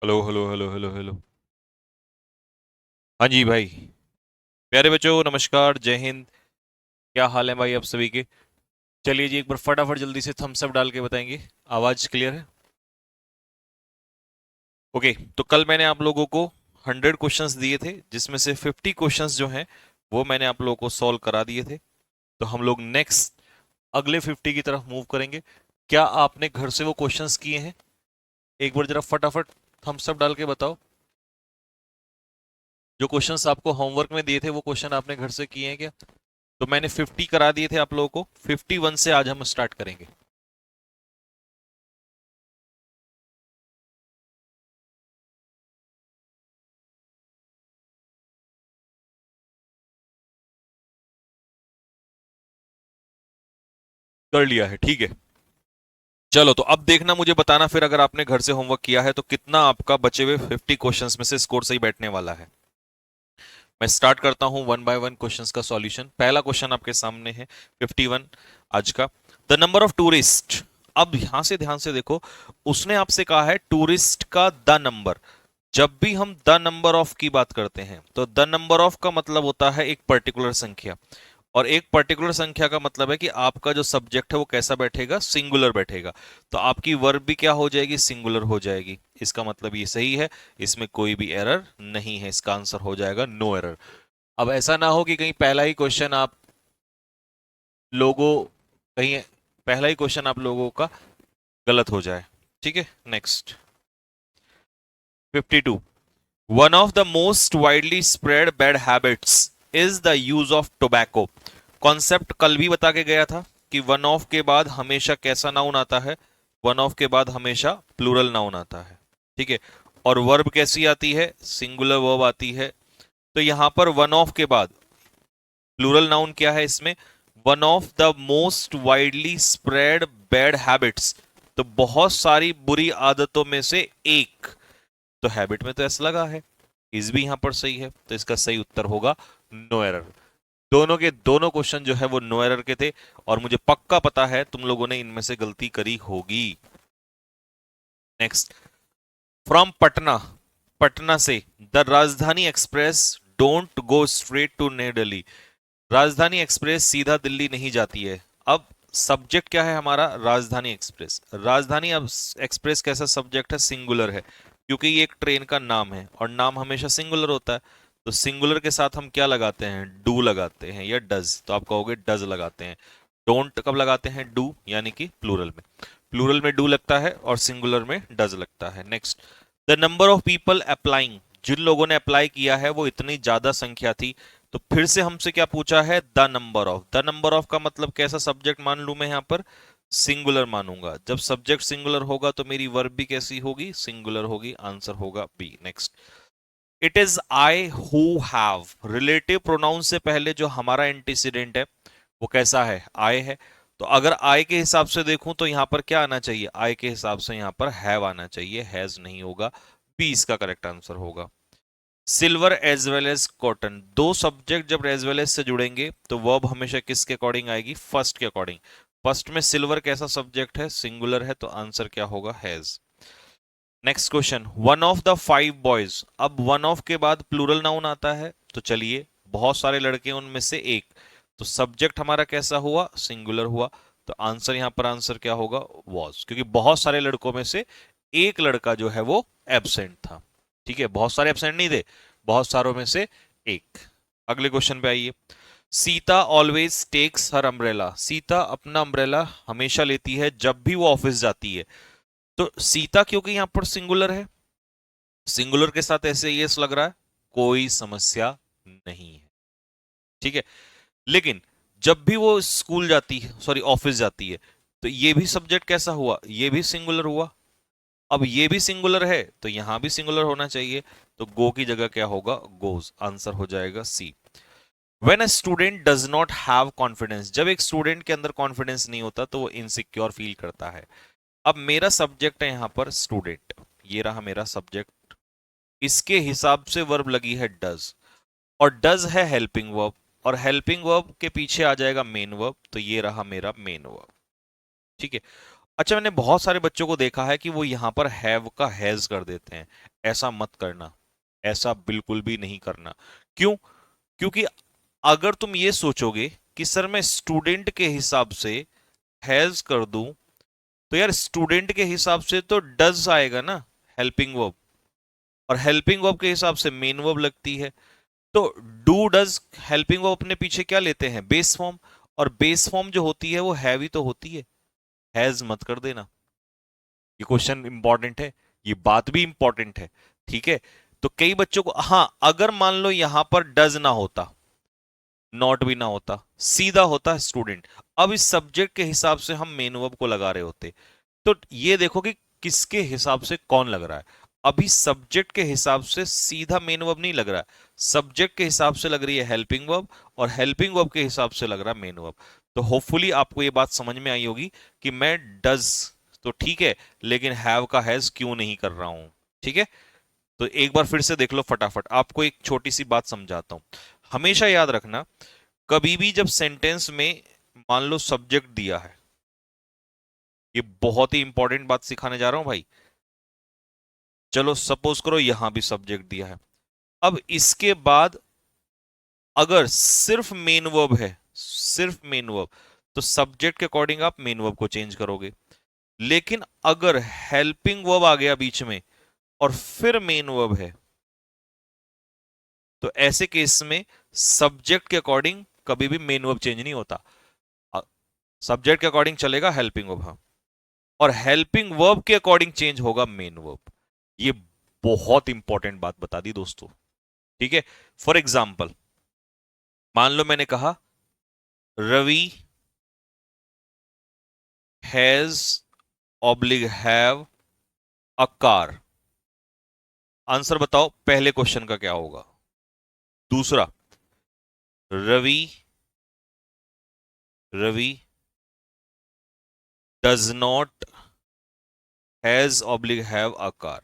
Hello hello hello hello hello. हाँ जी भाई। प्यारे बच्चों नमस्कार, जय हिंद। क्या हाल है भाई आप सभी के? चलिए जी, एक बार फटाफट जल्दी से थम्स अप डाल के बताएंगे। आवाज क्लियर है? ओके। तो कल मैंने आप लोगों को 100 क्वेश्चंस दिए थे, जिसमें से 50 क्वेश्चंस जो हैं वो मैंने आप लोगों को सॉल्व करा दिए थे। तो हम लोग नेक्स्ट अगले 50 की तरफ मूव करेंगे। क्या आपने घर से वो क्वेश्चंस किए हैं? एक बार जरा फटाफट थम्स अप डाल के बताओ। जो क्वेश्चंस आपको होमवर्क में दिए थे वो क्वेश्चन आपने घर से किए हैं क्या? तो मैंने 50 करा दिए थे आप लोगों को, 51 से आज हम स्टार्ट करेंगे। कर लिया है, ठीक है। चलो तो अब देखना, मुझे बताना फिर अगर आपने घर से होमवर्क किया है तो कितना आपका बचे हुए 50 क्वेश्चंस में से स्कोर सही बैठने वाला है। मैं स्टार्ट करता हूं वन बाय वन क्वेश्चंस का सॉल्यूशन। पहला क्वेश्चन आपके सामने है 51 आज का। The number of tourist. अब यहां से ध्यान से देखो, उसने आपसे कहा है टूरिस्ट का द नंबर। जब भी हम द नंबर ऑफ की बात करते हैं तो द नंबर ऑफ का मतलब होता है एक पर्टिकुलर संख्या, और एक पर्टिकुलर संख्या का मतलब है कि आपका जो सब्जेक्ट है वो कैसा बैठेगा, सिंगुलर बैठेगा। तो आपकी वर्ब भी क्या हो जाएगी, सिंगुलर हो जाएगी। इसका मतलब ये सही है, इसमें कोई भी एरर नहीं है, इसका आंसर हो जाएगा नो एरर। अब ऐसा ना हो कि कहीं पहला ही क्वेश्चन आप लोगों कहीं पहला ही क्वेश्चन आप लोगों का गलत हो जाए। ठीक है, next. 52। One of the most widely spread bad habits is the use of tobacco. Concept कल भी बता के गया था कि वन ऑफ के बाद हमेशा कैसा नाउन आता है, वन ऑफ के बाद हमेशा प्लूरल नाउन आता है। ठीक है। और वर्ब कैसी आती है, सिंगुलर वर्ब आती है। तो यहां पर वन ऑफ के बाद प्लूरल नाउन क्या है इसमें, one of the most widely spread bad habits. तो बहुत सारी बुरी आदतों में से एक। तो हैबिट में तो ऐसा लगा है, इस भी यहां पर सही है, तो इसका सही उत्तर होगा नो एरर। दोनों के दोनों क्वेश्चन जो है वो नो एरर के थे, और मुझे पक्का पता है तुम लोगों ने इनमें से गलती करी होगी। नेक्स्ट। फ्रॉम पटना। पटना से the Rajdhani express don't go straight to New Delhi. राजधानी एक्सप्रेस सीधा दिल्ली नहीं जाती है। अब सब्जेक्ट क्या है हमारा, राजधानी एक्सप्रेस। राजधानी अब एक्सप्रेस कैसा सब्जेक्ट है, सिंगुलर है, क्योंकि ये एक ट्रेन का नाम है और नाम हमेशा सिंगुलर होता है। तो सिंगुलर के साथ हम क्या लगाते हैं, डू लगाते हैं या डज। तो आप कहोगे डज लगाते हैं। डोंट कब लगाते हैं, डू, यानी कि प्लूरल में। प्लूरल में डू लगता है और सिंगुलर में डज लगता है। Next. The number of people applying. जिन लोगों ने अप्लाई किया है वो इतनी ज्यादा संख्या थी। तो फिर से हमसे क्या पूछा है, the number of. The number of का मतलब कैसा सब्जेक्ट मान लू मैं यहां पर, सिंगुलर मानूंगा। जब सब्जेक्ट सिंगुलर होगा तो मेरी वर्ब भी कैसी होगी, सिंगुलर होगी। आंसर होगा B. Next. It is I who have. Relative pronoun से पहले जो हमारा एंटीसीडेंट है वो कैसा है, आई है। तो अगर आई के हिसाब से देखूं तो यहां पर क्या आना चाहिए, आई के हिसाब से यहां पर हैव आना चाहिए, हैज नहीं होगा। बी इसका करेक्ट आंसर होगा। Silver as well as cotton. दो सब्जेक्ट जब एज वेल एज से जुड़ेंगे तो वर्ब हमेशा किसके अकॉर्डिंग आएगी, फर्स्ट के अकॉर्डिंग। फर्स्ट में सिल्वर कैसा सब्जेक्ट है, सिंगुलर है, तो आंसर क्या होगा, has. Next question. One of the five boys. अब वन ऑफ के बाद प्लूरल नाउन आता है, तो चलिए बहुत सारे लड़के उनमें से एक। तो सब्जेक्ट हमारा कैसा हुआ, सिंगुलर हुआ। तो आंसर यहां पर आंसर क्या होगा, वॉज, क्योंकि बहुत सारे लड़कों में से एक लड़का जो है वो एबसेंट था। ठीक है, बहुत सारे एबसेंट नहीं थे, बहुत सारों में से एक। अगले क्वेश्चन पे आइए। सीता ऑलवेज टेक्स हर अम्ब्रेला। सीता अपना अम्ब्रेला हमेशा लेती है जब भी वो ऑफिस जाती है। तो सीता क्योंकि यहां पर सिंगुलर है, सिंगुलर के साथ ऐसे यस लग रहा है, कोई समस्या नहीं है। ठीक है। लेकिन जब भी वो स्कूल जाती है, सॉरी ऑफिस जाती है, तो ये भी सब्जेक्ट कैसा हुआ, ये भी सिंगुलर हुआ। अब ये भी सिंगुलर है तो यहां भी सिंगुलर होना चाहिए। तो गो की जगह क्या होगा, गोज। आंसर हो जाएगा C. When a student does not have confidence. जब एक स्टूडेंट के अंदर कॉन्फिडेंस नहीं होता तो वो इनसिक्योर फील करता है। अब मेरा सब्जेक्ट है यहां पर स्टूडेंट, ये रहा मेरा सब्जेक्ट। इसके हिसाब से वर्ब लगी है डज, और डज है हेल्पिंग वर्ब, और हेल्पिंग वर्ब के पीछे आ जाएगा मेन वर्ब, तो ये रहा मेरा मेन वर्ब। ठीक है। अच्छा, मैंने बहुत सारे बच्चों को देखा है कि वो यहां पर हैव का हैज कर देते हैं। ऐसा मत करना, ऐसा बिल्कुल भी नहीं करना। क्यों? क्योंकि अगर तुम ये सोचोगे कि सर मैं स्टूडेंट के हिसाब से हैज कर दूं, तो यार स्टूडेंट के हिसाब से तो डज आएगा ना, हेल्पिंग वर्ब। और हेल्पिंग वर्ब के हिसाब से मेन वर्ब लगती है। तो डू डज हेल्पिंग वर्ब अपने पीछे क्या लेते हैं? Base form. और बेस फॉर्म जो होती है वो हैव ही तो होती है, हैज मत कर देना। ये क्वेश्चन इंपॉर्टेंट है, ये बात भी इंपॉर्टेंट है। ठीक है। तो कई बच्चों को, हाँ, अगर मान लो यहां पर डज ना होता, नॉट भी ना होता, सीधा होता स्टूडेंट, अब इस सब्जेक्ट के हिसाब से हम मेन वर्ब को लगा रहे होते। तो ये देखो कि किसके हिसाब से कौन लग रहा है। अभी सब्जेक्ट के हिसाब से सीधा मेन वर्ब नहीं लग रहा है, सब्जेक्ट के हिसाब से लग रही है हेल्पिंग वर्ब, और हेल्पिंग वर्ब के हिसाब से लग रहा है मेन वर्ब। तो होपफुली आपको ये बात समझ में आई होगी कि मैं डज तो ठीक है, लेकिन हैव का हैज क्यों नहीं कर रहा हूं। ठीक है। तो एक बार फिर से देख लो फटाफट, आपको एक छोटी सी बात समझाता हूं। हमेशा याद रखना, कभी भी जब सेंटेंस में मान लो सब्जेक्ट दिया है, ये बहुत ही इंपॉर्टेंट बात सिखाने जा रहा हूं भाई। चलो सपोज करो यहां भी सब्जेक्ट दिया है, अब इसके बाद अगर सिर्फ मेन वर्ब है, सिर्फ मेन वर्ब, तो सब्जेक्ट के अकॉर्डिंग आप मेन वर्ब को चेंज करोगे। लेकिन अगर हेल्पिंग वर्ब आ गया बीच में और फिर मेन वर्ब है, तो ऐसे केस में सब्जेक्ट के अकॉर्डिंग कभी भी मेन वर्ब चेंज नहीं होता, सब्जेक्ट के अकॉर्डिंग चलेगा हेल्पिंग वर्ब। हाँ, और हेल्पिंग वर्ब के अकॉर्डिंग चेंज होगा मेन वर्ब। ये बहुत इंपॉर्टेंट बात बता दी दोस्तों। ठीक है। फॉर एग्जाम्पल, मान लो मैंने कहा Ravi has oblige have a car. Answer बताओ पहले क्वेश्चन का क्या होगा? दूसरा, Ravi Ravi does not has oblige have a car.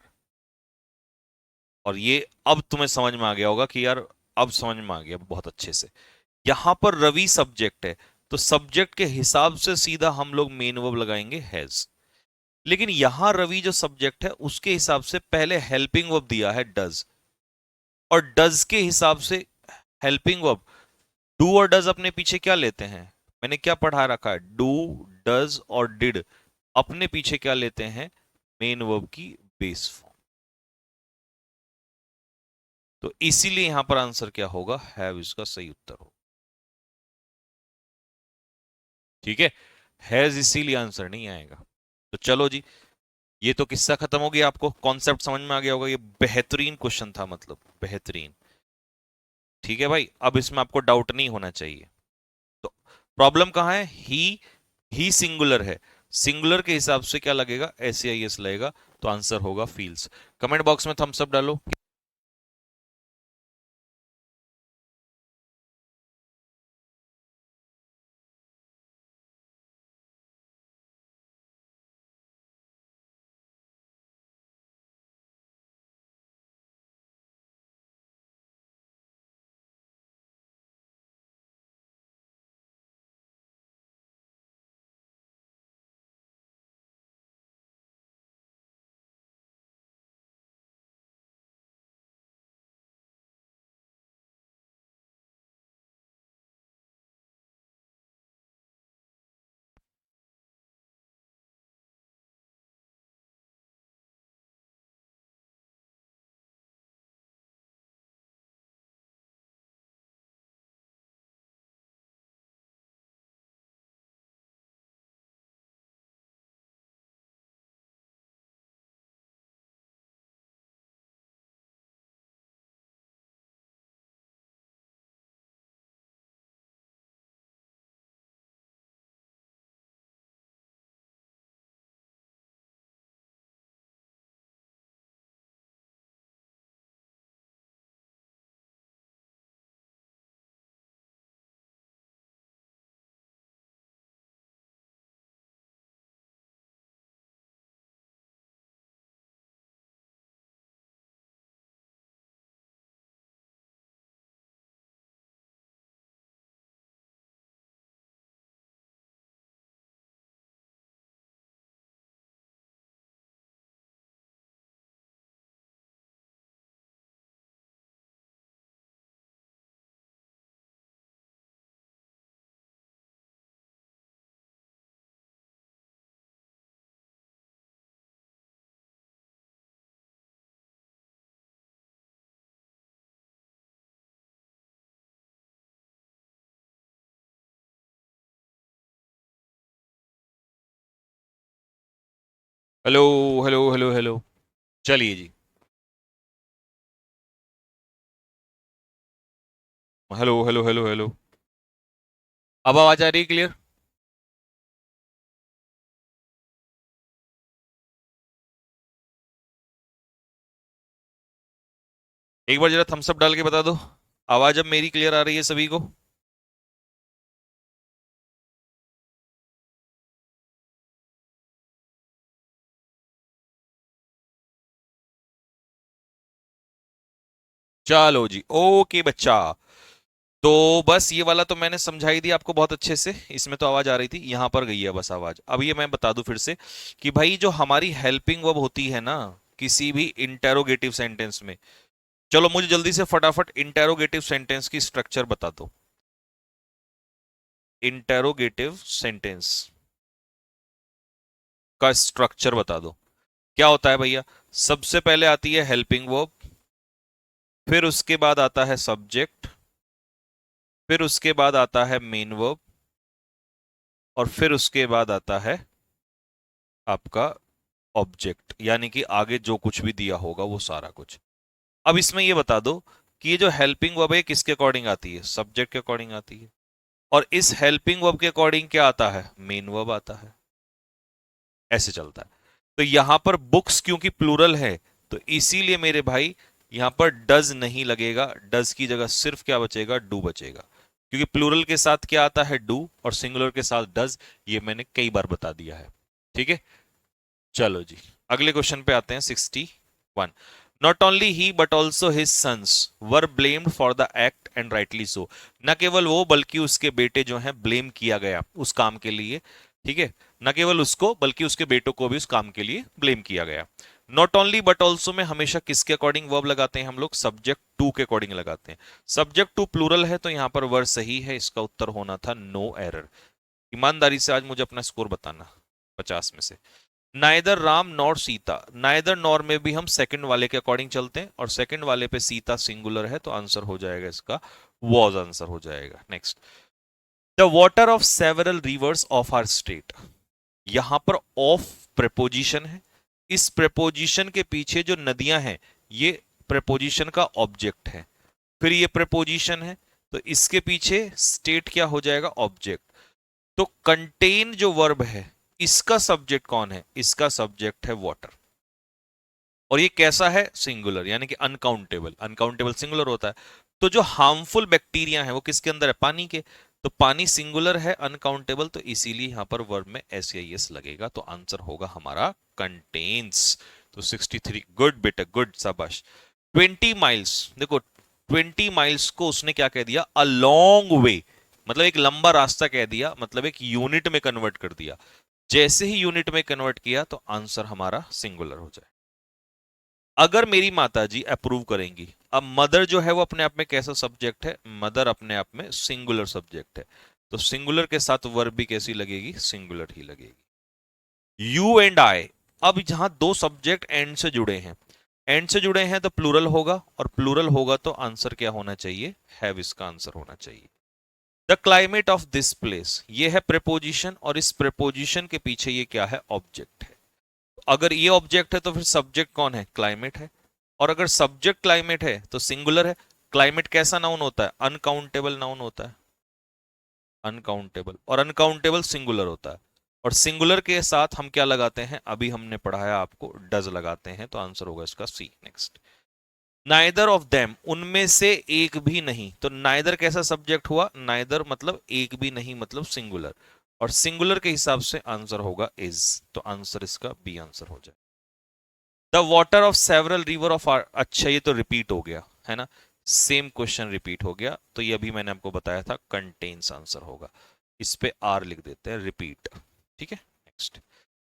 और ये अब तुम्हें समझ में आ गया होगा कि यार, अब समझ में आ गया बहुत अच्छे से। यहां पर रवि सब्जेक्ट है, तो सब्जेक्ट के हिसाब से सीधा हम लोग मेन वर्ब लगाएंगे हैज। लेकिन यहां रवि जो सब्जेक्ट है उसके हिसाब से पहले हेल्पिंग वर्ब दिया है डज, और डज के हिसाब से हेल्पिंग वर्ब, डू और डज अपने पीछे क्या लेते हैं? मैंने क्या पढ़ा रखा है? डू, डज और डिड अपने पीछे क्या लेते हैं? मेन वर्ब की बेस फॉर्म। तो इसीलिए यहां पर आंसर क्या होगा? हैव इसका सही उत्तर होगा। ठीक है। हैज इसीलिए आंसर नहीं आएगा। तो चलो जी, ये तो किस्सा खत्म हो गया, आपको कॉन्सेप्ट समझ में आ गया होगा। ये बेहतरीन क्वेश्चन था, मतलब बेहतरीन। ठीक है भाई, अब इसमें आपको डाउट नहीं होना चाहिए। तो प्रॉब्लम कहां है? ही सिंगुलर है, सिंगुलर के हिसाब से क्या लगेगा? एस लगेगा। तो आंसर होगा फील्स। कमेंट बॉक्स में थम्स अप डालो। Hello hello hello hello. चलिए जी। Hello hello hello hello. अब आवाज आ रही है क्लियर? एक बार जरा थम्स अप डाल के बता दो। आवाज अब मेरी क्लियर आ रही है सभी को? चलो जी, ओके बच्चा। तो बस ये वाला तो मैंने समझाई दिया आपको बहुत अच्छे से। इसमें तो आवाज आ रही थी, यहां पर गई है बस आवाज। अब ये मैं बता दूं फिर से कि भाई जो हमारी हेल्पिंग वर्ब होती है ना किसी भी इंटेरोगेटिव सेंटेंस में। चलो मुझे जल्दी से फटाफट इंटेरोगेटिव सेंटेंस की स्ट्रक्चर बता दो। इंटेरोगेटिव सेंटेंस का स्ट्रक्चर बता दो। क्या होता है भैया? सबसे पहले आती है हेल्पिंग वर्ब, फिर उसके बाद आता है सब्जेक्ट, फिर उसके बाद आता है मेन वर्ब, और फिर उसके बाद आता है आपका ऑब्जेक्ट, यानी कि आगे जो कुछ भी दिया होगा वो सारा कुछ। अब इसमें ये बता दो कि ये जो हेल्पिंग वर्ब है किसके अकॉर्डिंग आती है? सब्जेक्ट के अकॉर्डिंग आती है। और इस हेल्पिंग वर्ब के अकॉर्डिंग क्या आता है? मेन वर्ब आता है। ऐसे चलता है। तो यहां पर बुक्स क्योंकि प्लूरल है, तो इसीलिए मेरे भाई यहां पर डज नहीं लगेगा। डज की जगह सिर्फ क्या बचेगा? डू बचेगा। क्योंकि प्लूरल के साथ क्या आता है? डू, और सिंगुलर के साथ डज। ये मैंने कई बार बता दिया है। ठीक है। चलो जी, अगले क्वेश्चन पे आते हैं। 61। Not only he but also his sons were blamed for the act and rightly so. न केवल वो बल्कि उसके बेटे जो हैं ब्लेम किया गया उस काम के लिए। ठीक है। न केवल उसको बल्कि उसके बेटों को भी उस काम के लिए ब्लेम किया गया। नॉट ओनली बट ऑल्सो में हमेशा किसके अकॉर्डिंग वर्ब लगाते हैं हम लोग? सब्जेक्ट टू के अकॉर्डिंग लगाते हैं। सब्जेक्ट टू प्लूरल है तो यहां पर वर्ड सही है, इसका उत्तर होना था नो एरर। ईमानदारी से आज मुझे अपना स्कोर बताना 50 में से। Neither Ram nor Sita, neither nor में भी हम सेकंड वाले के अकॉर्डिंग चलते हैं, और सेकंड वाले पे सीता सिंगुलर है तो आंसर हो जाएगा इसका वॉज आंसर हो जाएगा। Next. The water of several rivers of our state. यहां पर ऑफ प्रेपोजिशन है। इस प्रेपोजिशन के पीछे जो नदियां हैं ये प्रेपोजिशन का ऑब्जेक्ट है। फिर ये प्रेपोजिशन है तो इसके पीछे स्टेट क्या हो जाएगा? ऑब्जेक्ट। तो कंटेन जो वर्ब है इसका सब्जेक्ट कौन है? इसका सब्जेक्ट है वाटर। और ये कैसा है? सिंगुलर, यानी कि अनकाउंटेबल। अनकाउंटेबल सिंगुलर होता है। तो जो हार्मफुल बैक्टीरिया है वो किसके अंदर है? पानी के। तो पानी सिंगुलर है, अनकाउंटेबल, तो इसीलिए यहां पर वर्ब में एस या एस लगेगा। तो आंसर होगा हमारा कंटेन्स। तो 63, गुड बेटा गुड, शाबाश। 20 माइल्स, देखो 20 माइल्स को उसने क्या कह दिया? अ लॉन्ग वे, मतलब एक लंबा रास्ता कह दिया, मतलब एक यूनिट में कन्वर्ट कर दिया। जैसे ही यूनिट में कन्वर्ट किया तो आंसर हमारा सिंगुलर हो जाए। अगर मेरी माता जी अप्रूव करेंगी। अब मदर जो है वो अपने आप में कैसा सब्जेक्ट है? मदर अपने आप में सिंगुलर सब्जेक्ट है। तो सिंगुलर के साथ वर्ब भी कैसी लगेगी? सिंगुलर ही लगेगी। यू एंड आई, अब जहां दो सब्जेक्ट एंड से जुड़े हैं, एंड से जुड़े हैं तो प्लूरल होगा, और प्लूरल होगा तो आंसर क्या होना चाहिए? हैव, इसका आंसर होना चाहिए। The climate of this place, ये है प्रेपोजिशन, और इस प्रेपोजिशन के पीछे ये क्या है? ऑब्जेक्ट है। अगर ये ऑब्जेक्ट है तो फिर सब्जेक्ट कौन है? क्लाइमेट है। और अगर सब्जेक्ट क्लाइमेट है तो सिंगुलर है। क्लाइमेट कैसा नाउन होता है? अनकाउंटेबल नाउन होता है। अनकाउंटेबल, और अनकाउंटेबल सिंगुलर होता है। और सिंगुलर के साथ हम क्या लगाते हैं? अभी हमने पढ़ाया आपको, डज लगाते हैं। तो आंसर होगा इसका सी। नेक्स्ट। नाइदर ऑफ देम, उनमें से एक भी नहीं। तो नाइदर कैसा सब्जेक्ट हुआ? नाइदर मतलब एक भी नहीं, मतलब सिंगुलर। और सिंगुलर के हिसाब से आंसर होगा इज। तो आंसर इसका बी आंसर हो जाए। The water of several river of our, अच्छा ये तो रिपीट हो गया है ना। सेम क्वेश्चन रिपीट हो गया, तो ये अभी मैंने आपको बताया था कंटेन्स आंसर होगा। इस पे आर लिख देते हैं, रिपीट। ठीक है। नेक्स्ट।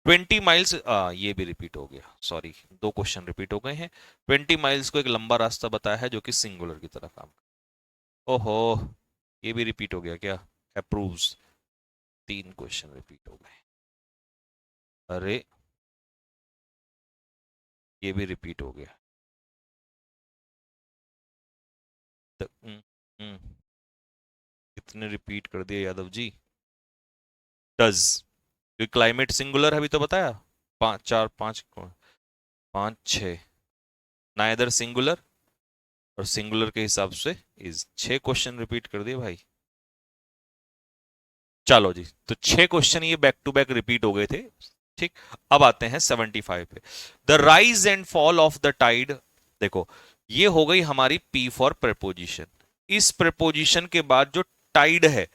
20 माइल्स, ये भी रिपीट हो गया, सॉरी, दो क्वेश्चन रिपीट हो गए हैं। 20 माइल्स को एक लंबा रास्ता बताया है जो कि सिंगुलर की तरह काम। ओहो, ये भी रिपीट हो गया क्या? अप्रूव्स। तीन क्वेश्चन रिपीट हो गए। अरे, ये भी रिपीट हो गया। कितने रिपीट कर दिए Yadav ji? Does, climate singular है अभी तो बताया। पांच, चार, पांच, पांच, छह, नाइदर सिंगुलर, और सिंगुलर के हिसाब से इज। 6 क्वेश्चन रिपीट कर दिए भाई। चलो जी, तो 6 क्वेश्चन ये बैक टू बैक रिपीट हो गए थे। ठीक, अब आते हैं 75 पे। The rise and fall of the tide. देखो, ये हो गई हमारी पी फॉर प्रेपोजिशन। इस प्रेपोजिशन के बाद जो टाइड है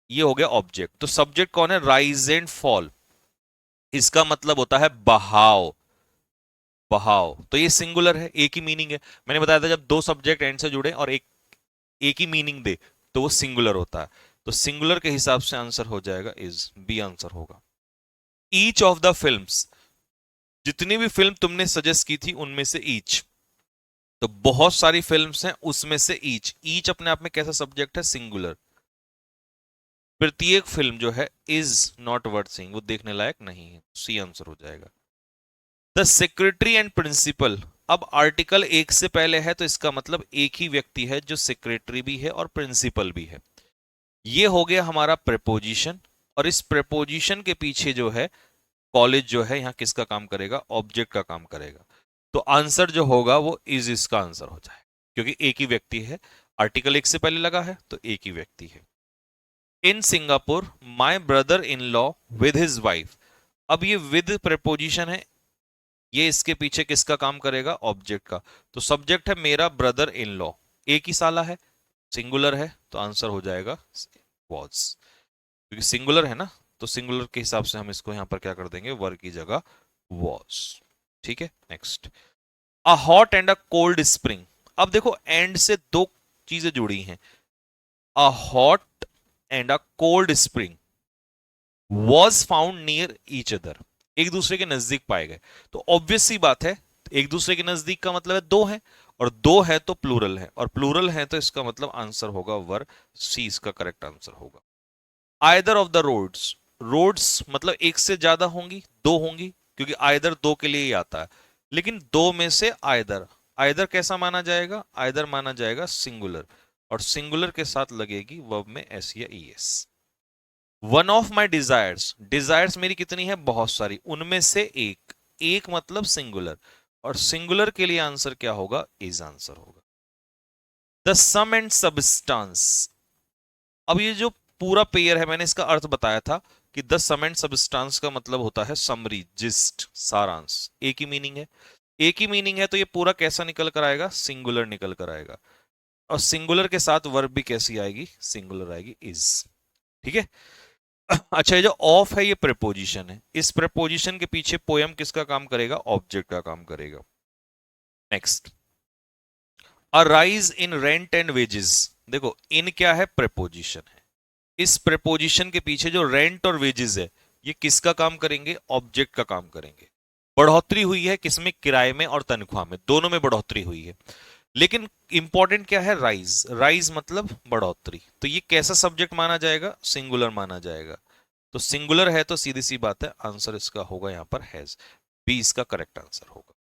ये हो गया ऑब्जेक्ट। तो सब्जेक्ट कौन है? राइज एंड फॉल, इसका मतलब होता है बहाव। बहाव, तो ये सिंगुलर है, एक ही मीनिंग है। मैंने बताया था जब दो सब्जेक्ट एंड से जुड़े और एक ही मीनिंग दे तो वो सिंगुलर होता है। तो सिंगुलर के हिसाब से आंसर हो जाएगा इज, बी आंसर होगा। ईच ऑफ द फिल्म्स, जितनी भी फिल्म तुमने सजेस्ट की थी उनमें से ईच, तो बहुत सारी फिल्म्स हैं उसमें से ईच। ईच अपने आप में कैसा सब्जेक्ट है? सिंगुलर। प्रत्येक फिल्म जो है इज नॉट वर्थ सीइंग, वो देखने लायक नहीं है, सी आंसर हो जाएगा। द सेक्रेटरी एंड प्रिंसिपल, अब आर्टिकल एक से पहले है तो इसका मतलब एक ही व्यक्ति है जो सेक्रेटरी भी है और प्रिंसिपल भी है। ये हो गया हमारा प्रेपोजिशन, और इस प्रेपोजिशन के पीछे जो है कॉलेज जो है यहां किसका काम करेगा? ऑब्जेक्ट का काम करेगा। तो आंसर जो होगा वो इज, इसका आंसर हो जाए, क्योंकि एक ही व्यक्ति है, आर्टिकल एक से पहले लगा है तो एक ही व्यक्ति है। In Singapore my brother in law with his wife, अब ये विद प्रेपोजिशन है, ये इसके पीछे किसका काम करेगा? ऑब्जेक्ट का। तो सब्जेक्ट है मेरा ब्रदर इन लॉ, एक ही साला है, सिंगुलर है, तो आंसर हो जाएगा वॉज, क्योंकि सिंगुलर है ना, तो सिंगुलर के हिसाब से हम इसको यहां पर क्या कर देंगे? वर की जगह वॉज। ठीक है, next. A hot and a cold spring, अब देखो एंड से दो चीजें जुड़ी हैं। A hot and a cold spring was found near each other, एक दूसरे के नजदीक पाए गए। तो ऑब्वियस सी बात है, एक दूसरे के नजदीक का मतलब है दो है, और दो है तो प्लूरल है, और प्लूरल है तो इसका मतलब आंसर होगा वर, सी इसका करेक्ट आंसर होगा। Either of the roads, roads मतलब एक से ज्यादा होंगी, दो होंगी, क्योंकि आइदर दो के लिए ही आता है, लेकिन दो में से आइदर, आइदर कैसा माना जाएगा? आइदर माना जाएगा सिंगुलर, और सिंगुलर के साथ लगेगी वर्ब में एस या E S. One of my desires, desires मेरी कितनी है? बहुत सारी, उनमें से एक, एक मतलब सिंगुलर, और सिंगुलर के लिए आंसर क्या होगा? इज आंसर होगा। द सम एंड सबस्टांस, अब ये जो पूरा पेयर है मैंने इसका अर्थ बताया था कि द सम एंड सबस्टांस का मतलब होता है समरी, जिस्ट, सारांश, एक ही मीनिंग है। एक ही मीनिंग है तो ये पूरा कैसा निकल कर आएगा? सिंगुलर निकल कर आएगा, और सिंगुलर के साथ वर्ब भी कैसी आएगी? सिंगुलर आएगी, इज। ठीक है। अच्छा, ये जो ऑफ है ये प्रेपोजिशन है, इस प्रेपोजिशन के पीछे पोयम किसका काम करेगा? ऑब्जेक्ट का काम करेगा। Next, a rise in rent and wages, देखो इन क्या है? प्रेपोजिशन है, इस प्रेपोजिशन के पीछे जो रेंट और वेजेस है ये किसका काम करेंगे? ऑब्जेक्ट का काम करेंगे। बढ़ोतरी हुई है किसमें? किराए में और तनख्वाह में, दोनों में बढ़ोतरी हुई है। लेकिन इंपॉर्टेंट क्या है? राइज, राइज मतलब बढ़ोतरी, तो ये कैसा सब्जेक्ट माना जाएगा? सिंगुलर माना जाएगा। तो सिंगुलर है तो सीधी सी बात है आंसर इसका होगा यहां पर हैज, बी इसका करेक्ट आंसर होगा।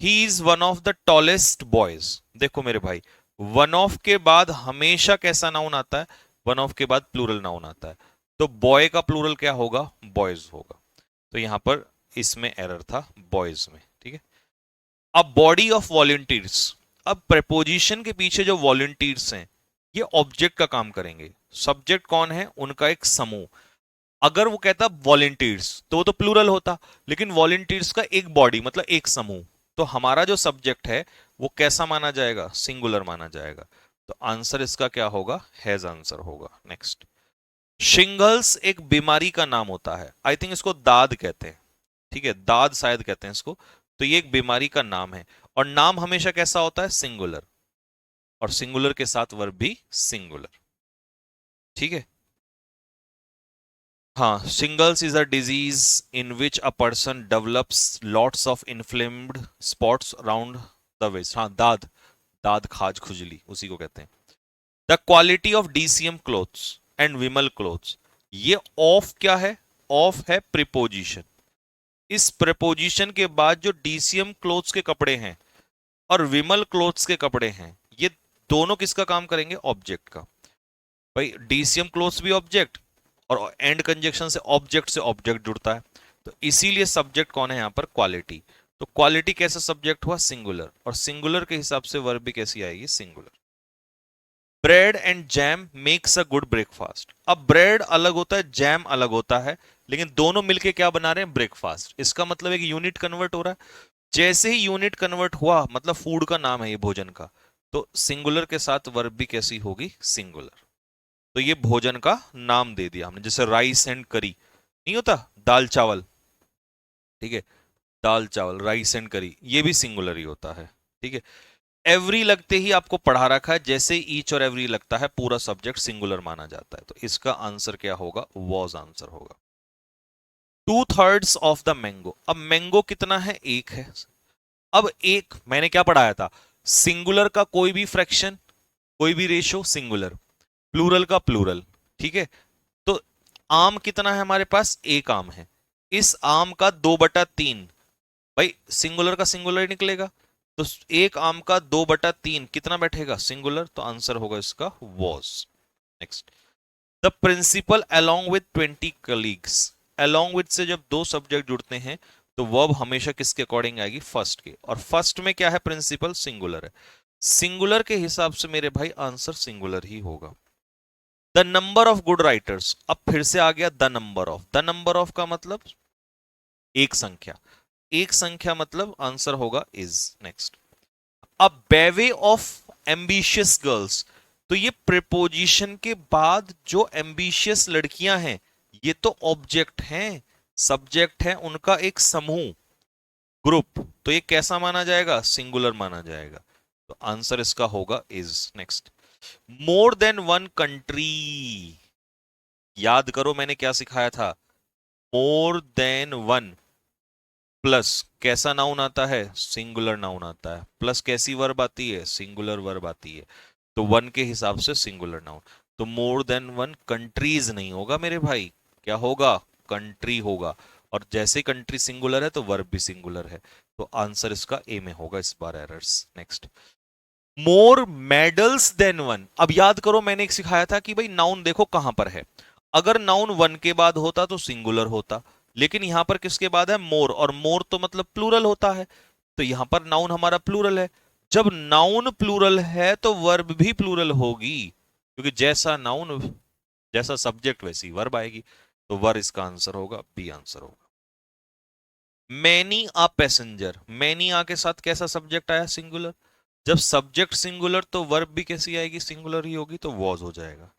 He is one of the tallest boys, देखो मेरे भाई, वन ऑफ के बाद हमेशा कैसा नाउन आता है? वन ऑफ के बाद प्लूरल नाउन आता है, तो बॉय का प्लूरल क्या होगा? बॉयज होगा। तो यहां पर इसमें एरर था, बॉयज में। ठीक है। अब बॉडी ऑफ वॉलंटियर्स, अब प्रेपोजिशन के पीछे जो वॉलंटियर्स हैं ये ऑब्जेक्ट का काम करेंगे। सब्जेक्ट कौन है? उनका एक समूह। अगर वो कहता वॉलंटियर्स तो वो तो प्लूरल होता, लेकिन वॉलंटियर्स का एक बॉडी मतलब एक समूह, तो हमारा जो सब्जेक्ट है वो कैसा माना जाएगा? सिंगुलर माना जाएगा। तो आंसर इसका क्या होगा? हैज आंसर होगा। नेक्स्ट, शिंगल्स एक बीमारी का नाम होता है, आई थिंक इसको दाद कहते हैं। ठीक है, दाद शायद कहते हैं इसको। तो ये एक बीमारी का नाम है, और नाम हमेशा कैसा होता है? सिंगुलर, और सिंगुलर के साथ वर्ब भी सिंगुलर। ठीक है। हाँ, shingles is a disease in which a person develops lots of inflamed spots around the waist. हाँ, दाद, दाद खाज खुजली उसी को कहते हैं। The quality of DCM clothes and Vimal clothes, ये ऑफ क्या है? ऑफ है प्रिपोजिशन। इस प्रिपोजिशन के बाद जो डीसीएम क्लोथ्स के कपड़े हैं और विमल क्लोथ्स के कपड़े हैं ये दोनों किसका काम करेंगे? ऑब्जेक्ट का। भाई डीसीएम क्लोथ्स भी ऑब्जेक्ट, और एंड कंजक्शन से ऑब्जेक्ट जुड़ता है, तो इसीलिए सब्जेक्ट कौन है यहाँ पर, क्वालिटी। तो क्वालिटी कैसा सब्जेक्ट हुआ, सिंगुलर, और सिंगुलर के हिसाब से वर्ब भी कैसी आएगी, singular. Bread and jam makes a good breakfast. अब ब्रेड अलग होता है, जैम अलग होता है, लेकिन दोनों मिलके क्या बना रहे हैं, ब्रेकफास्ट। इसका मतलब एक यूनिट कन्वर्ट हो रहा है। जैसे ही यूनिट कन्वर्ट हुआ, मतलब फूड का नाम है ये, भोजन का, तो सिंगुलर के साथ वर्ब भी कैसी होगी, सिंगुलर। तो ये भोजन का नाम दे दिया हमने, जैसे राइस एंड करी नहीं होता, दाल चावल, ठीक है, दाल चावल, राइस एंड करी, ये भी सिंगुलर ही होता है, ठीक है। एवरी लगते ही आपको पढ़ा रखा है, जैसे ईच और एवरी लगता है पूरा सब्जेक्ट सिंगुलर माना जाता है। तो इसका आंसर क्या होगा, वॉज आंसर होगा। 2/3 ऑफ द मैंगो। अब मैंगो कितना है, एक है। अब एक मैंने क्या पढ़ाया था, सिंगुलर का कोई भी फ्रैक्शन, कोई भी रेशो सिंगुलर, प्लूरल का प्लूरल, ठीक है। तो आम कितना है हमारे पास, एक आम है। इस आम का 2/3, भाई सिंगुलर का सिंगुलर ही निकलेगा। तो एक आम का 2/3 कितना बैठेगा, सिंगुलर। तो आंसर होगा इसका was. Next, the principal along with 20 colleagues. Along with से जब दो सब्जेक्ट जुड़ते हैं तो वर्ब हमेशा किसके अकॉर्डिंग आएगी, फर्स्ट के। और फर्स्ट में क्या है, प्रिंसिपल, सिंगुलर है। सिंगुलर के हिसाब से मेरे भाई आंसर सिंगुलर ही होगा। The number of good writers. अब फिर से आ गया the number of. The number of का मतलब एक संख्या, एक संख्या मतलब आंसर होगा is. Next, a bevy of ambitious girls. तो ये प्रिपोजिशन के बाद जो एम्बिशियस लड़कियां हैं, ये तो ऑब्जेक्ट हैं, सब्जेक्ट है उनका एक समूह, ग्रुप। तो ये कैसा माना जाएगा, सिंगुलर माना जाएगा। तो आंसर इसका होगा is. Next, more than one country. याद करो मैंने क्या सिखाया था, मोर देन वन प्लस कैसा नाउन आता है, सिंगुलर नाउन आता है, प्लस कैसी वर्ब आती है, सिंगुलर वर्ब आती है। तो वन के हिसाब से सिंगुलर नाउन। तो मोर देन वन कंट्रीज नहीं होगा मेरे भाई, क्या होगा, कंट्री होगा। और जैसे कंट्री सिंगुलर है तो वर्ब भी सिंगुलर है। तो आंसर इसका ए में होगा, इस बार errors. Next, more medals than one. अब याद करो मैंने एक सिखाया था कि भाई नाउन देखो कहां पर है। अगर नाउन वन के बाद होता तो सिंगुलर होता, लेकिन यहां पर किसके बाद है, मोर, और मोर तो मतलब प्लूरल होता है। तो यहां पर नाउन हमारा प्लूरल है। जब नाउन प्लूरल है तो वर्ब भी प्लूरल होगी, क्योंकि जैसा नाउन, जैसा सब्जेक्ट वैसी वर्ब आएगी। तो वर्ब इसका आंसर होगा, बी आंसर होगा। मैनी आ पैसेंजर। मैनी आ के साथ कैसा सब्जेक्ट आया, सिंगुलर। जब सब्जेक्ट सिंगुलर तो वर्ब भी कैसी आएगी, सिंगुलर ही होगी। तो वॉज हो जाएगा।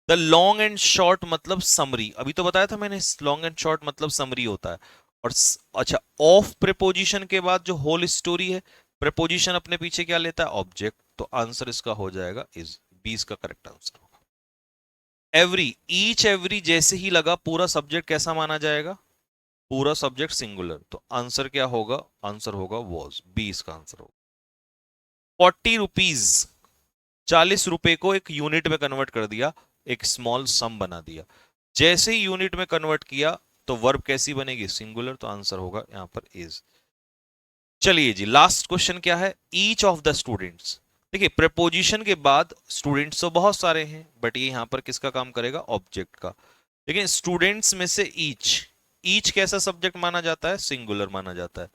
द लॉन्ग एंड शॉर्ट मतलब समरी, अभी तो बताया था मैंने, लॉन्ग एंड शॉर्ट मतलब समरी होता है। और अच्छा, ऑफ प्रेपोजिशन के बाद जो होल स्टोरी है, प्रेपोजिशन अपने पीछे क्या लेता है, ऑब्जेक्ट। तो आंसर इसका हो जाएगा इज, 20 का करेक्ट आंसर होगा। एवरी, ईच एवरी जैसे ही लगा पूरा सब्जेक्ट कैसा माना जाएगा, पूरा सब्जेक्ट सिंगुलर। तो आंसर क्या होगा, आंसर होगा वॉज, 20 का आंसर होगा। 40 रुपीज, 40 रुपए को एक यूनिट में कन्वर्ट कर दिया, एक स्मॉल सम बना दिया। जैसे ही यूनिट में कन्वर्ट किया तो वर्ब कैसी बनेगी, सिंगुलर। तो आंसर होगा यहां पर इज। चलिए जी, लास्ट क्वेश्चन क्या है, ईच ऑफ द स्टूडेंट्स। देखिए प्रेपोजिशन के बाद स्टूडेंट्स तो बहुत सारे हैं, बट ये यहां पर किसका काम करेगा, ऑब्जेक्ट का। लेकिन स्टूडेंट्स में से ईच, ईच कैसा सब्जेक्ट माना जाता है, सिंगुलर माना जाता है।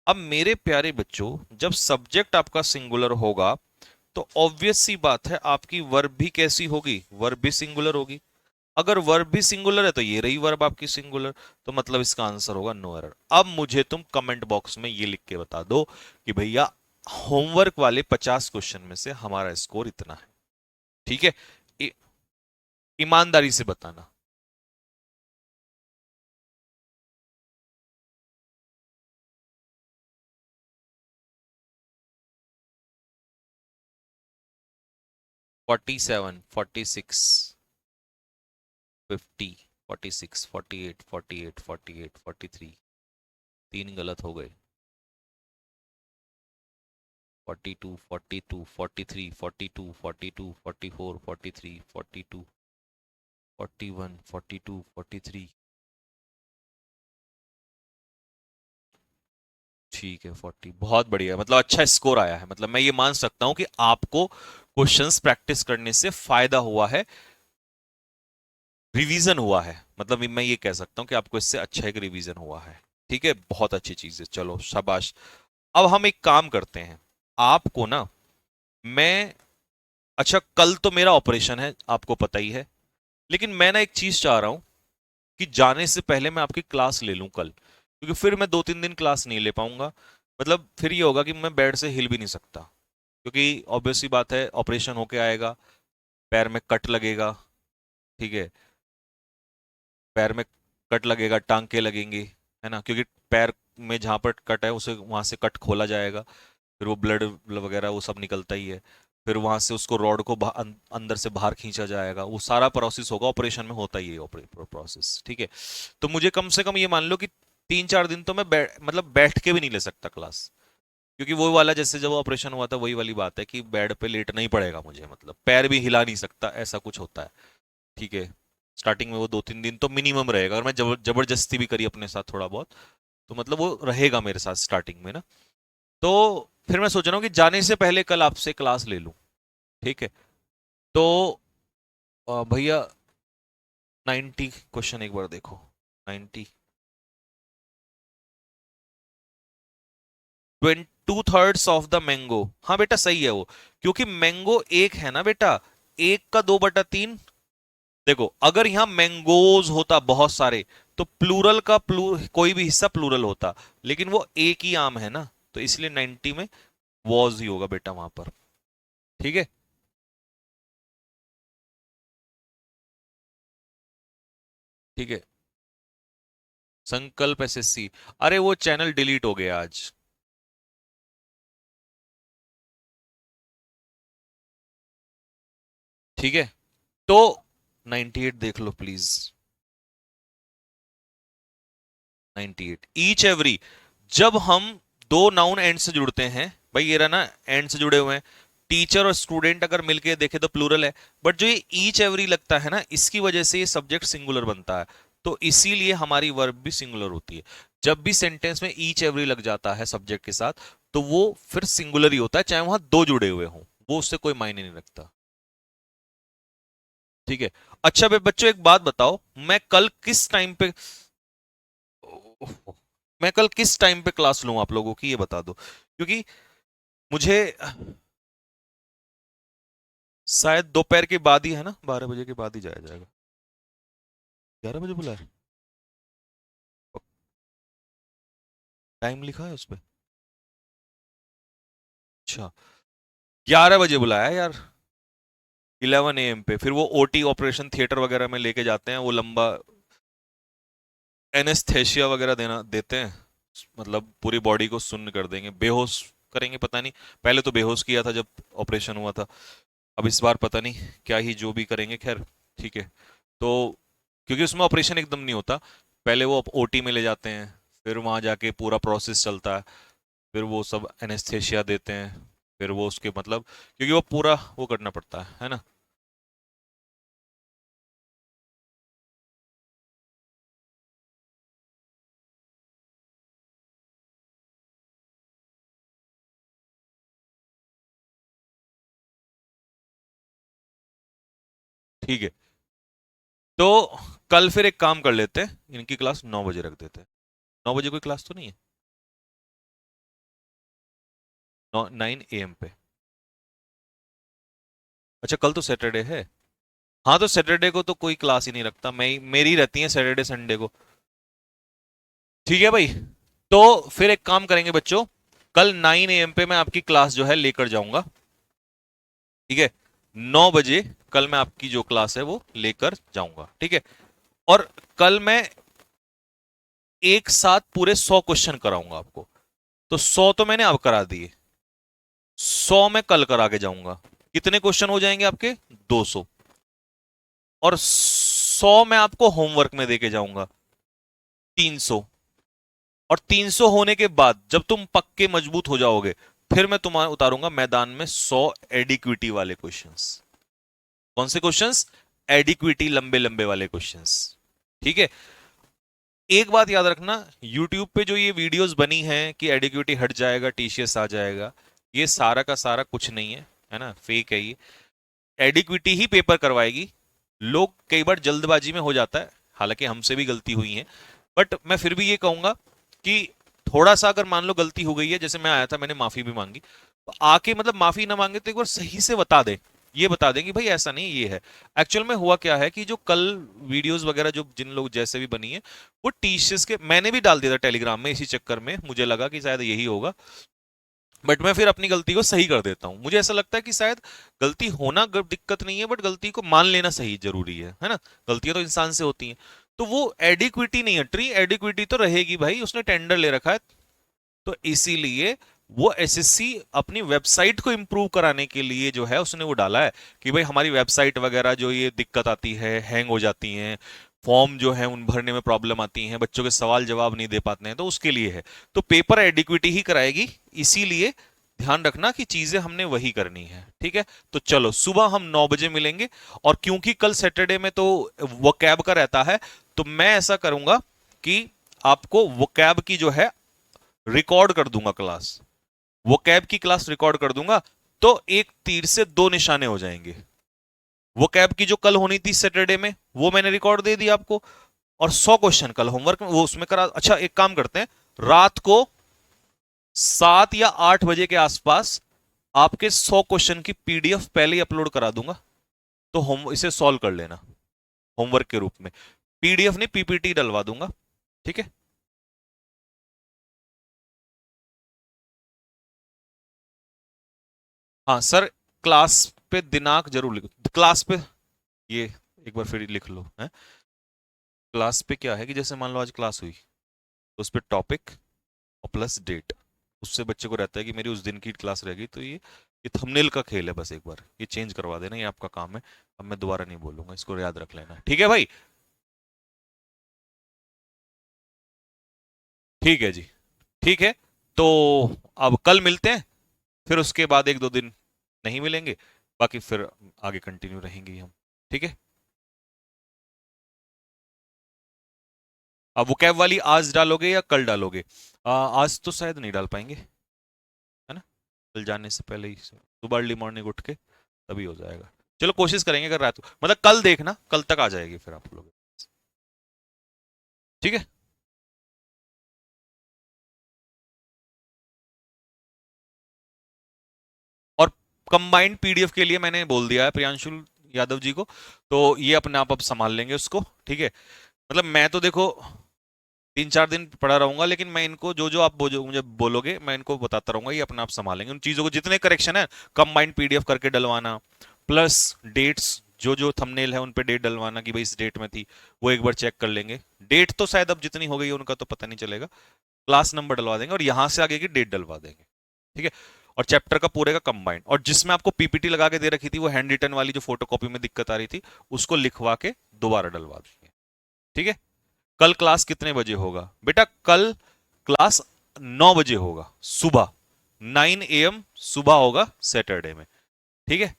अब मेरे प्यारे बच्चों, जब सब्जेक्ट आपका सिंगुलर होगा तो ऑब्वियस सी बात है आपकी वर्ब भी कैसी होगी, वर्ब भी सिंगुलर होगी। अगर वर्ब भी सिंगुलर है तो ये रही वर्ब आपकी सिंगुलर। तो मतलब इसका आंसर होगा नो एरर। अब मुझे तुम कमेंट बॉक्स में ये लिख के बता दो कि भैया होमवर्क वाले 50 क्वेश्चन में से हमारा स्कोर इतना है, ठीक है। ईमानदारी से बताना। 47, 46, 50, 46, 48, 48, 48, 43, तीन गलत हो गए। 42, 42, 43, 42, 42, 44, 43, 42, 41, 42, 43, ठीक है 40। बहुत बढ़िया, मतलब अच्छा स्कोर आया है। मतलब मैं ये मान सकता हूं कि आपको क्वेश्चंस प्रैक्टिस करने से फायदा हुआ है। रिवीजन हुआ है, मतलब मैं ये कह सकता हूं कि आपको इससे अच्छा एक रिवीजन हुआ है। ठीक है, बहुत अच्छी चीज है, चलो शाबाश। अब हम एक काम करते हैं, आपको ना मैं, अच्छा कल तो मेरा ऑपरेशन है आपको पता ही है, लेकिन मैं ना एक चीज चाह रहा हूं कि जाने से पहले मैं आपकी क्लास ले लूं कल, क्योंकि फिर मैं 2-3 दिन क्लास नहीं ले पाऊंगा। मतलब फिर ये होगा कि मैं बेड से हिल भी नहीं सकता, क्योंकि ऑब्वियस सी बात है ऑपरेशन होके आएगा, पैर में कट लगेगा। ठीक है, पैर में कट लगेगा, टांके लगेंगी, है ना, क्योंकि पैर में जहां पर कट है उसे वहां से कट खोला जाएगा, फिर वो ब्लड वगैरह वो सब निकलता ही है, फिर वहां से उसको रॉड को अंदर से बाहर खींचा जाएगा, वो सारा प्रोसेस होगा, ऑपरेशन में होता ही है प्रोसेस। ठीक है, तो मुझे कम से कम ये मान लो कि 3-4 दिन तो मैं मतलब बैठ के भी नहीं ले सकता क्लास, क्योंकि वो वाला जैसे जब ऑपरेशन हुआ था वही वाली बात है कि बेड पे लेटना ही पड़ेगा मुझे, मतलब पैर भी हिला नहीं सकता, ऐसा कुछ होता है। ठीक है, स्टार्टिंग में वो 2-3 दिन तो मिनिमम रहेगा, और मैं जबरदस्ती भी करी अपने साथ थोड़ा बहुत, तो मतलब वो रहेगा मेरे साथ स्टार्टिंग में ना। तो फिर मैं सोच रहा हूँ कि जाने से पहले कल आपसे क्लास ले लूँ। ठीक है, तो भैया 90 क्वेश्चन एक बार देखो, 90, 2/3 ऑफ द मैंगो, हाँ बेटा सही है वो, क्योंकि मैंगो एक है ना बेटा, एक का 2/3। देखो अगर यहां मैंगोज होता बहुत सारे, तो प्लूरल का कोई भी हिस्सा प्लूरल होता, लेकिन वो एक ही आम है ना, तो इसलिए 90 में वॉज ही होगा बेटा वहां पर। ठीक है, ठीक है, संकल्प एसएससी, अरे वो चैनल डिलीट हो गया आज। ठीक है, तो 98 देख लो प्लीज, 98 ईच एवरी, जब हम दो नाउन एंड से जुड़ते हैं, भाई ये रहा ना, एंड से जुड़े हुए हैं, टीचर और स्टूडेंट अगर मिलके देखे तो प्लूरल है, बट जो ये ईच एवरी लगता है ना, इसकी वजह से ये सब्जेक्ट सिंगुलर बनता है, तो इसीलिए हमारी वर्ब भी सिंगुलर होती है। जब भी सेंटेंस में ईच एवरी लग जाता है सब्जेक्ट के साथ, तो वो फिर सिंगुलर ही होता है, चाहे वहां दो जुड़े हुए हों, वो उससे कोई मायने नहीं रखता। ठीक है, अच्छा बे बच्चों एक बात बताओ, मैं कल किस टाइम पे, मैं कल किस टाइम पे क्लास लूं आप लोगों की, ये बता दो, क्योंकि मुझे शायद दोपहर के बाद ही है ना, 12 बजे के बाद ही जाया जाएगा। 11 बजे बुलाया, टाइम लिखा है उस पे? अच्छा, 11 बजे बुलाया यार, 11 AM पे, फिर वो ओटी ऑपरेशन थिएटर वगैरह में लेके जाते हैं, वो लंबा एनेस्थेशिया वगैरह देना देते हैं, मतलब पूरी बॉडी को सुन्न कर देंगे, बेहोश करेंगे, पता नहीं, पहले तो बेहोश किया था जब ऑपरेशन हुआ था, अब इस बार पता नहीं क्या ही जो भी करेंगे, खैर। ठीक है, तो क्योंकि उसमें ऑपरेशन एकदम नहीं होता, पहले वो ओटी में ले जाते हैं, फिर वहां जाके पूरा प्रोसेस चलता है, फिर वो सब एनेस्थेशिया देते हैं, फिर वो उसके मतलब, क्योंकि वो पूरा वो करना पड़ता है ना। ठीक है, तो कल फिर एक काम कर लेते हैं, इनकी क्लास 9 बजे रख देते हैं। 9 बजे कोई क्लास तो नहीं है? 9 AM पे? अच्छा कल तो सैटरडे है, हाँ तो सैटरडे को तो कोई क्लास ही नहीं रखता, मैं मेरी रहती है सैटरडे संडे को। ठीक है भाई, तो फिर एक काम करेंगे बच्चों, कल 9 AM पे मैं आपकी क्लास जो है लेकर जाऊंगा। ठीक है, 9 बजे कल मैं आपकी जो क्लास है वो लेकर जाऊंगा। ठीक है, और कल मैं एक साथ पूरे 100 क्वेश्चन कराऊंगा आपको, तो 100 तो मैंने अब करा दिए, 100 मैं कल करा के जाऊंगा। कितने क्वेश्चन हो जाएंगे आपके? 200। और 100 मैं आपको होमवर्क में देके जाऊंगा, 300। और 300 होने के बाद जब तुम पक्के मजबूत हो जाओगे, फिर मैं तुम्हारा उतारूंगा मैदान में 100 एडिक्विटी वाले क्वेश्चंस। कौन से क्वेश्चंस? एडिक्विटी, लंबे लंबे वाले क्वेश्चंस। ठीक है, एक बात याद रखना, यूट्यूब पे जो ये वीडियोस बनी हैं कि एडिक्विटी हट जाएगा टीसीएस आ जाएगा, ये सारा का सारा कुछ नहीं है, है ना, फेक है ये। एडिक्विटी ही पेपर करवाएगी, लोग कई बार जल्दबाजी में हो जाता है, हालांकि हमसे भी गलती हुई है, बट मैं फिर भी ये कहूंगा कि थोड़ा सा अगर मान लो गलती हो गई है, जैसे मैं आया था मैंने माफी भी मांगी, तो आके मतलब माफी ना मांगे तो एक बार सही से बता दे, ये बता दें कि भाई ऐसा नहीं ये है। एक्चुअल में हुआ क्या है कि जो कल वीडियोस वगैरह जो जिन लोग जैसे भी बनी है, वो टीचर्स के मैंने भी डाल दिया था टेलीग्राम में, इसी चक्कर में मुझे लगा कि शायद यही होगा, बट मैं फिर अपनी गलती को सही कर देता हूं। मुझे ऐसा लगता है कि शायद गलती होना दिक्कत नहीं है, बट गलती को मान लेना सही जरूरी है ना। गलतियां तो इंसान से होती हैं, तो वो एडिक्विटी नहीं है, ट्री एडिक्विटी तो रहेगी भाई, उसने टेंडर ले रखा है, तो इसीलिए वो एसएससी अपनी वेबसाइट को इंप्रूव कराने के लिए जो है उसने वो डाला है कि भाई हमारी वेबसाइट वगैरह जो ये दिक्कत आती है, हैंग हो जाती हैं, फॉर्म जो है उन भरने में प्रॉब्लम आती हैं, बच्चों के सवाल जवाब नहीं दे पाते हैं, तो उसके लिए है। तो पेपर एडिक्विटी ही कराएगी, इसीलिए ध्यान रखना कि चीजें हमने वही करनी है, ठीक है। तो चलो सुबह हम 9 बजे मिलेंगे, और क्योंकि कल सैटरडे में तो वो कैब का रहता है, तो मैं ऐसा करूंगा कि आपको वो कैब की जो है रिकॉर्ड कर दूंगा क्लास, वो कैब की क्लास रिकॉर्ड कर दूंगा, तो एक तीर से दो निशाने हो जाएंगे। वो कैब की जो कल होनी थी सैटरडे में, वो मैंने रिकॉर्ड दे दी आपको, और 100 क्वेश्चन कल होमवर्क में वो उसमें करा। अच्छा एक काम करते हैं, रात को 7 या 8 बजे के आसपास आपके 100 क्वेश्चन की पीडीएफ पहले ही अपलोड करा दूंगा, तो हम इसे सॉल्व कर लेना होमवर्क के रूप में। पीडीएफ नहीं, पीपीटी डलवा दूंगा, ठीक है। हाँ सर, क्लास पे दिनांक जरूर लिखो, क्लास पे ये एक बार फिर लिख लो है। क्लास पे क्या है कि जैसे मान लो आज क्लास हुई, तो उस पे टॉपिक और प्लस डेट, उससे बच्चे को रहता है कि मेरी उस दिन की क्लास रहेगी, तो ये थंबनेल का खेल है, बस एक बार ये चेंज करवा देना, ये आपका काम है। अब मैं दोबारा नहीं बोलूंगा, इसको याद रख लेना, ठीक है भाई। ठीक है जी, ठीक है। तो अब कल मिलते हैं, फिर उसके बाद एक दो दिन नहीं मिलेंगे, बाकी फिर आगे कंटिन्यू रहेंगे हम, ठीक है। अब वो कैब वाली आज डालोगे या कल डालोगे? आज तो शायद नहीं डाल पाएंगे, है ना, कल जाने से पहले ही सुबह अर्ली मॉर्निंग उठ के तभी हो जाएगा। चलो कोशिश करेंगे, अगर रात को मतलब कल देखना, कल तक आ जाएगी फिर आप लोग, ठीक है। और कंबाइंड पीडीएफ के लिए मैंने बोल दिया है प्रियांशु यादव जी को, तो ये अपने आप अब संभाल लेंगे उसको, ठीक है। मतलब मैं तो देखो 3 4 दिन पढ़ा रहूंगा, लेकिन मैं इनको जो जो आप मुझे बोलोगे मैं इनको बताता रहूंगा, ये अपने आप संभालेंगे उन चीजों को, जितने करेक्शन है कंबाइंड पीडीएफ करके डलवाना, प्लस डेट्स जो जो थंबनेल है उन पे डेट डलवाना कि भाई इस डेट में थी, वो एक बार चेक कर लेंगे। डेट तो शायद अब जितनी हो गई है उनका तो पता नहीं चलेगा, क्लास नंबर डलवा देंगे और यहां से आगे की डेट डलवा देंगे, ठीक है। और चैप्टर का पूरे का कंबाइंड, और जिसमें आपको पीपीटी लगा के दे रखी थी वो हैंड रिटन वाली जो फोटोकॉपी में दिक्कत आ रही थी, उसको लिखवा के दोबारा डलवा देंगे, ठीक है। कल क्लास कितने बजे होगा बेटा? कल क्लास 9 बजे होगा सुबह, 9 AM सुबह होगा सैटरडे में, ठीक है।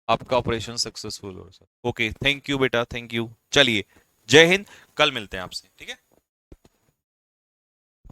आपका ऑपरेशन सक्सेसफुल हो सर, ओके, थैंक यू बेटा, थैंक यू, चलिए, जय हिंद, कल मिलते हैं आपसे, ठीक है।